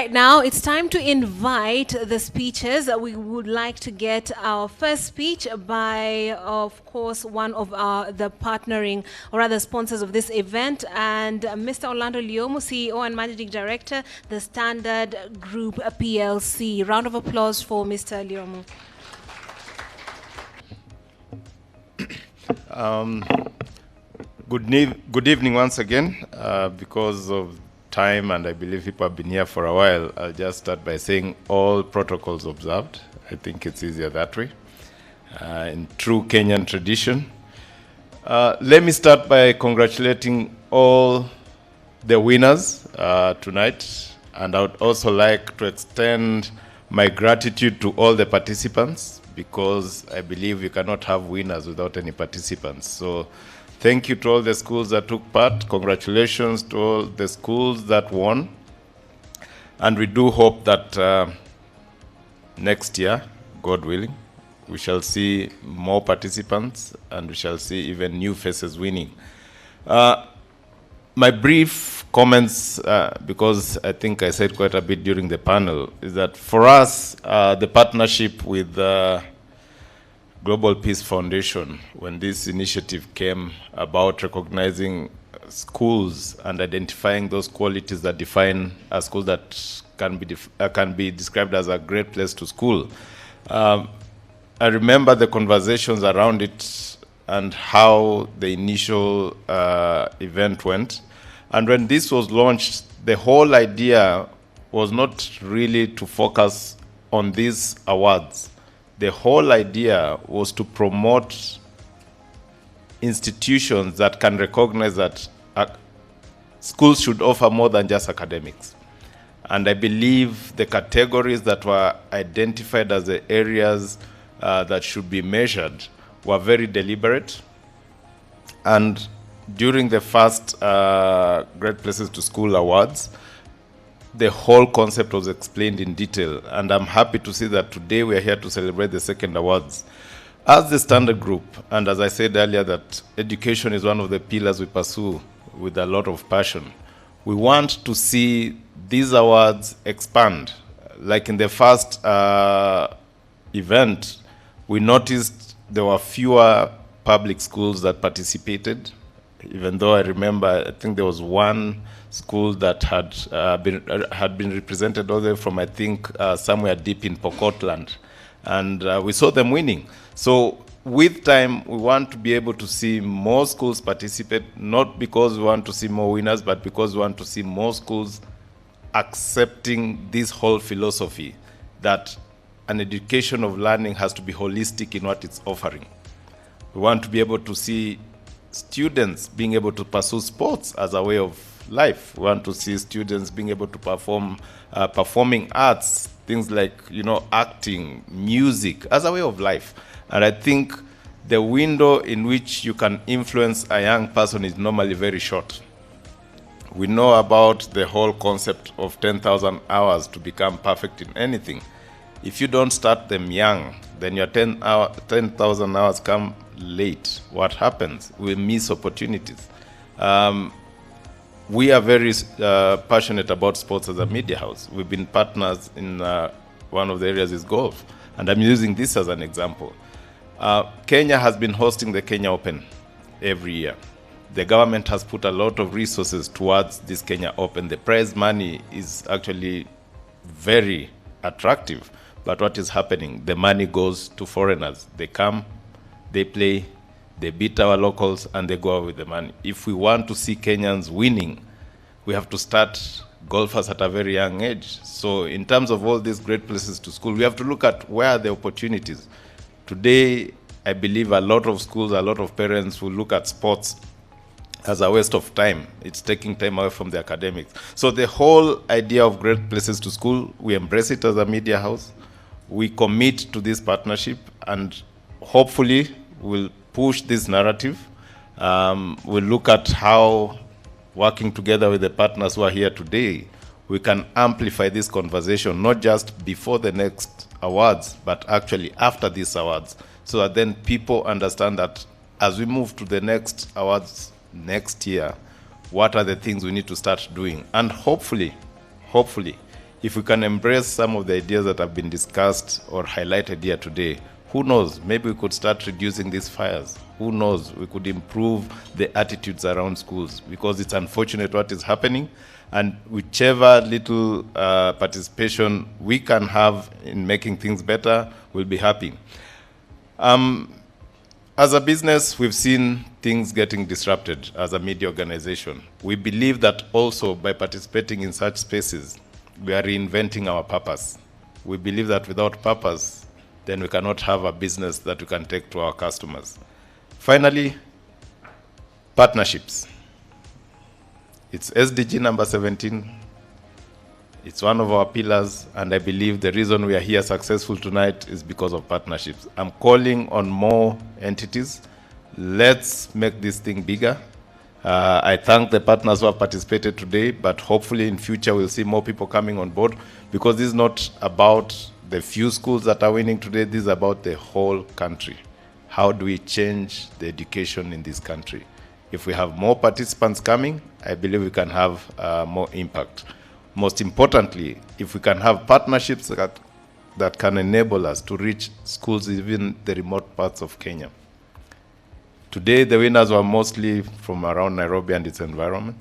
right, now it's time to invite the speeches. We would like to get our first speech by, of course, one of the partnering or rather sponsors of this event, and Mr. Orlando Lyomu, CEO and Managing Director, the Standard Group PLC. Round of applause for Mr. Lyomu. Good evening once again. Because of time, and I believe people have been here for a while, I'll just start by saying all protocols observed. I think it's easier that way, in true Kenyan tradition. Let me start by congratulating all the winners tonight, and I would also like to extend my gratitude to all the participants, because I believe you cannot have winners without any participants. So thank you to all the schools that took part. Congratulations to all the schools that won. And we do hope that next year, God willing, we shall see more participants and we shall see even new faces winning. My brief comments, because I think I said quite a bit during the panel, is that for us, the partnership with Global Peace Foundation, when this initiative came about recognizing schools and identifying those qualities that define a school that can be described as a great place to school. I remember the conversations around it and how the initial event went. And when this was launched, the whole idea was not really to focus on these awards. The whole idea was to promote institutions that can recognize that schools should offer more than just academics. And I believe the categories that were identified as the areas that should be measured were very deliberate. And during the first Great Places to School Awards, the whole concept was explained in detail, and I'm happy to see that today we are here to celebrate the second awards. As the Standard Group, and as I said earlier, that education is one of the pillars we pursue with a lot of passion. We want to see these awards expand. Like in the first event, we noticed there were fewer public schools that participated, even though I remember, I think there was one school that had been represented all the way from, I think, somewhere deep in Pokotland. And we saw them winning. So with time, we want to be able to see more schools participate, not because we want to see more winners, but because we want to see more schools accepting this whole philosophy that an education of learning has to be holistic in what it's offering. We want to be able to see students being able to pursue sports as a way of life. We want to see students being able to perform performing arts, things like, acting, music, as a way of life. And I think the window in which you can influence a young person is normally very short. We know about the whole concept of 10,000 hours to become perfect in anything. If you don't start them young, then your 10,000 hours come late. What happens? We miss opportunities. We are very passionate about sports as a media house. We've been partners in one of the areas is golf. And I'm using this as an example. Kenya has been hosting the Kenya Open every year. The government has put a lot of resources towards this Kenya Open. The prize money is actually very attractive. But what is happening? The money goes to foreigners. They come, they play, they beat our locals, and they go out with the money. If we want to see Kenyans winning, we have to start golfers at a very young age. So in terms of all these great places to school, we have to look at where are the opportunities. Today, I believe a lot of schools, a lot of parents will look at sports as a waste of time. It's taking time away from the academics. So the whole idea of great places to school, we embrace it as a media house. We commit to this partnership, and hopefully we'll push this narrative. We'll look at how, working together with the partners who are here today, we can amplify this conversation, not just before the next awards, but actually after these awards, so that then people understand that as we move to the next awards next year, what are the things we need to start doing? And hopefully, If we can embrace some of the ideas that have been discussed or highlighted here today, who knows, maybe we could start reducing these fires. Who knows, we could improve the attitudes around schools, because it's unfortunate what is happening, and whichever little participation we can have in making things better, we'll be happy. As a business, we've seen things getting disrupted as a media organization. We believe that also by participating in such spaces, we are reinventing our purpose. We believe that without purpose, then we cannot have a business that we can take to our customers. Finally, partnerships. It's SDG number 17. It's one of our pillars, and I believe the reason we are here successful tonight is because of partnerships. I'm calling on more entities. Let's make this thing bigger. I thank the partners who have participated today, but hopefully in future we'll see more people coming on board, because this is not about the few schools that are winning today, this is about the whole country. How do we change the education in this country? If we have more participants coming, I believe we can have more impact. Most importantly, if we can have partnerships that can enable us to reach schools even the remote parts of Kenya. Today, the winners were mostly from around Nairobi and its environment.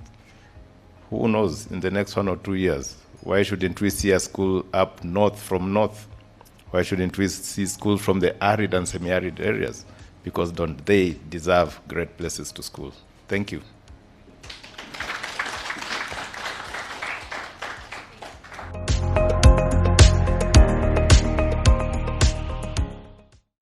Who knows, in the next 1 or 2 years, why shouldn't we see a school up north from north? Why shouldn't we see schools from the arid and semi-arid areas? Because don't they deserve great places to school? Thank you.